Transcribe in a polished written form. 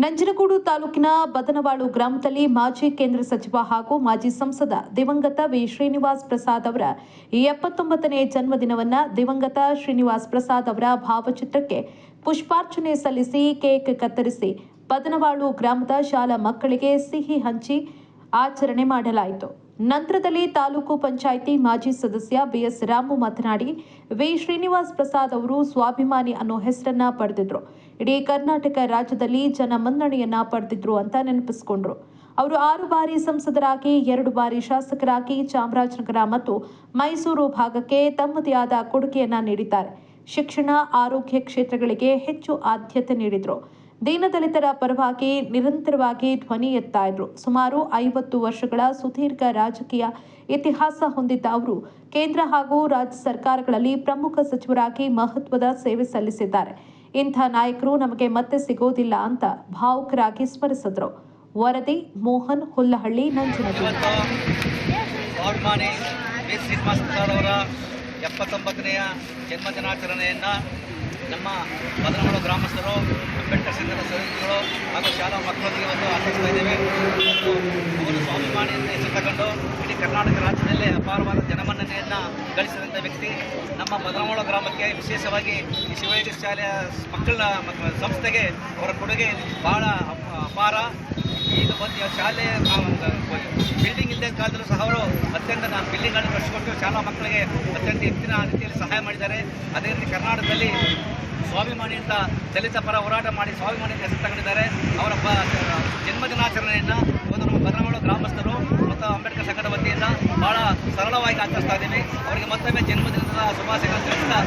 ನಂಜನಗೂಡು ತಾಲೂಕಿನ ಬದನವಾಳು ಗ್ರಾಮದಲ್ಲಿ ಮಾಜಿ ಕೇಂದ್ರ ಸಚಿವ ಹಾಗೂ ಮಾಜಿ ಸಂಸದ ದಿವಂಗತ ವಿ ಶ್ರೀನಿವಾಸ್ ಪ್ರಸಾದ್ ಅವರ 79ನೇ ಜನ್ಮದಿನವನ್ನು ದಿವಂಗತ ಶ್ರೀನಿವಾಸ್ ಪ್ರಸಾದ್ ಅವರ ಭಾವಚಿತ್ರಕ್ಕೆ ಪುಷ್ಪಾರ್ಚನೆ ಸಲ್ಲಿಸಿ ಕೇಕ್ ಕತ್ತರಿಸಿ ಬದನವಾಳು ಗ್ರಾಮದ ಶಾಲಾ ಮಕ್ಕಳಿಗೆ ಸಿಹಿ ಹಂಚಿ ಆಚರಣೆ ಮಾಡಲಾಯಿತು. ನಂತರದಲ್ಲಿ ತಾಲೂಕು ಪಂಚಾಯಿತಿ ಮಾಜಿ ಸದಸ್ಯ ಬಿಎಸ್ ರಾಮು ಮಾತನಾಡಿ, ವಿ ಶ್ರೀನಿವಾಸ್ ಪ್ರಸಾದ್ ಅವರು ಸ್ವಾಭಿಮಾನಿ ಅನ್ನೋ ಹೆಸರನ್ನ ಪಡೆದಿದ್ರು. ಇಡೀ ಕರ್ನಾಟಕ ರಾಜ್ಯದಲ್ಲಿ ಜನಮನ್ನಣೆಯನ್ನ ಪಡೆದಿದ್ರು ಅಂತ ನೆನಪಿಸಿಕೊಂಡ್ರು. ಅವರು 6 ಬಾರಿ ಸಂಸದರಾಗಿ 2 ಬಾರಿ ಶಾಸಕರಾಗಿ ಚಾಮರಾಜನಗರ ಮತ್ತು ಮೈಸೂರು ಭಾಗಕ್ಕೆ ತಮ್ಮದೇ ಆದ ಕೊಡುಗೆಯನ್ನ ನೀಡಿದ್ದಾರೆ. ಶಿಕ್ಷಣ, ಆರೋಗ್ಯ ಕ್ಷೇತ್ರಗಳಿಗೆ ಹೆಚ್ಚು ಆದ್ಯತೆ ನೀಡಿದ್ರು. ದೀನದಲಿತರ ಪರವಾಗಿ ನಿರಂತರವಾಗಿ ಧ್ವನಿ ಎತ್ತಾ ಇದ್ರು. ಸುಮಾರು 50 ವರ್ಷಗಳ ಸುದೀರ್ಘ ರಾಜಕೀಯ ಇತಿಹಾಸ ಹೊಂದಿದ್ದ ಅವರು ಕೇಂದ್ರ ಹಾಗೂ ರಾಜ್ಯ ಸರ್ಕಾರಗಳಲ್ಲಿ ಪ್ರಮುಖ ಸಚಿವರಾಗಿ ಮಹತ್ವದ ಸೇವೆ ಸಲ್ಲಿಸಿದ್ದಾರೆ. ಇಂಥ ನಾಯಕರು ನಮಗೆ ಮತ್ತೆ ಸಿಗೋದಿಲ್ಲ ಅಂತ ಭಾವುಕರಾಗಿ ಸ್ಮರಿಸಿದ್ರು. ವರದಿ ಮೋಹನ್ ಹುಲ್ಲಹಳ್ಳಿ, ನಂಜನಗೂಡು. 79ನೇ ಜನ್ಮದಿನಾಚರಣೆಯನ್ನು ನಮ್ಮ ಬದನವಾಳು ಗ್ರಾಮಸ್ಥರು, ಅಂಬೇಡ್ಕರ್ ಸಂಘದ ಸದಸ್ಯರು ಹಾಗೂ ಶಾಲಾ ಮಕ್ಕಳೊಂದಿಗೆ ಆಚರಿಸ್ತಾ ಇದ್ದೇವೆ. ಮತ್ತು ಅವರು ಸ್ವಾಭಿಮಾನಿಯಿಂದ ಹೆಸರು ತಗೊಂಡು ಇಡೀ ಕರ್ನಾಟಕ ರಾಜ್ಯದಲ್ಲೇ ಅಪಾರವಾದ ಜನಮನ್ನಣೆಯನ್ನು ಗಳಿಸಿದಂಥ ವ್ಯಕ್ತಿ. ನಮ್ಮ ಬದನವಾಳು ಗ್ರಾಮಕ್ಕೆ ವಿಶೇಷವಾಗಿ ಈ ಶಿವಯೋಗಿ ಶಾಲೆಯ ಮಕ್ಕಳ ಸಂಸ್ಥೆಗೆ ಅವರ ಕೊಡುಗೆ ಬಹಳ ಅಪಾರ. ಈಗ ಬಂದು ಶಾಲೆ ಬಿಲ್ಡಿಂಗ್ ಇಲ್ಲದ ಕಾಲದಲ್ಲೂ ಸಹ ಅವರು ಅತ್ಯಂತ ಬಿಲ್ಡಿಂಗ್ಗಳನ್ನು ಕಟ್ಟಿಸಿಕೊಟ್ಟು ಶಾಲಾ ಮಕ್ಕಳಿಗೆ ಅತ್ಯಂತ ಹೆಚ್ಚಿನ ರೀತಿಯಲ್ಲಿ ಸಹಾಯ ಮಾಡಿದ್ದಾರೆ. ಅದೇ ರೀತಿ ಕರ್ನಾಟಕದಲ್ಲಿ ಸ್ವಾಭಿಮಾನಿಯಿಂದ ದಲಿತ ಪರ ಹೋರಾಟ ಮಾಡಿ ಸ್ವಾಭಿಮಾನಿಯಿಂದ ಹೆಸರು ತಗೊಂಡಿದ್ದಾರೆ. ಅವರ ಜನ್ಮದಿನಾಚರಣೆಯನ್ನು ಇವತ್ತು ನಮ್ಮ ಬದನವಾಳು ಗ್ರಾಮಸ್ಥರು ಮತ್ತು ಅಂಬೇಡ್ಕರ್ ಸಂಘದ ವತಿಯಿಂದ ಬಹಳ ಸರಳವಾಗಿ ಆಚರಿಸ್ತಾ ಇದ್ದೀವಿ. ಅವರಿಗೆ ಮತ್ತೊಮ್ಮೆ ಜನ್ಮದಿನದ ಶುಭಾಶಯಗಳನ್ನು ತಿಳಿಸ್ತಾ